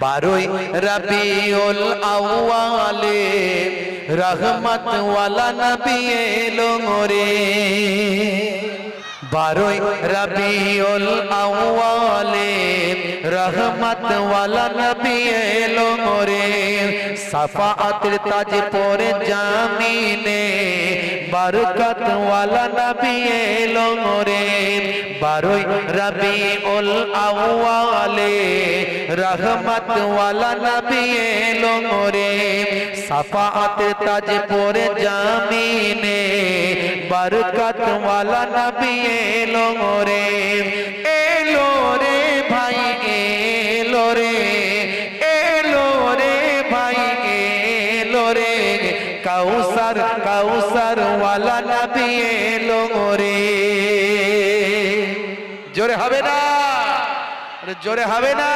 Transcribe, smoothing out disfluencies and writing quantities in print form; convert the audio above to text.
বারোই রবিউল আউয়ালে রহমত ওয়ালা নবী এলো রে। বারোই রবিউল আউয়ালে রহমত ওয়ালা নবী এলো রে। সাফাআতের তাজ পরে জামিনে বরকত ওয়ালা নবী এলো রে। বারোই রবিউল আউয়ালে রহমত ওয়ালা নবী এলো রে। সাফাআতের তাজ পরে জামিনে বরকত ওয়ালা নবী এলো রে। এলো রে ভাই এলো রে, এলো রে ভাই এলো রে। কাউসার কাউসার ওয়ালা নবী এলো রে। জোরে হবে না, জোরে হবে না।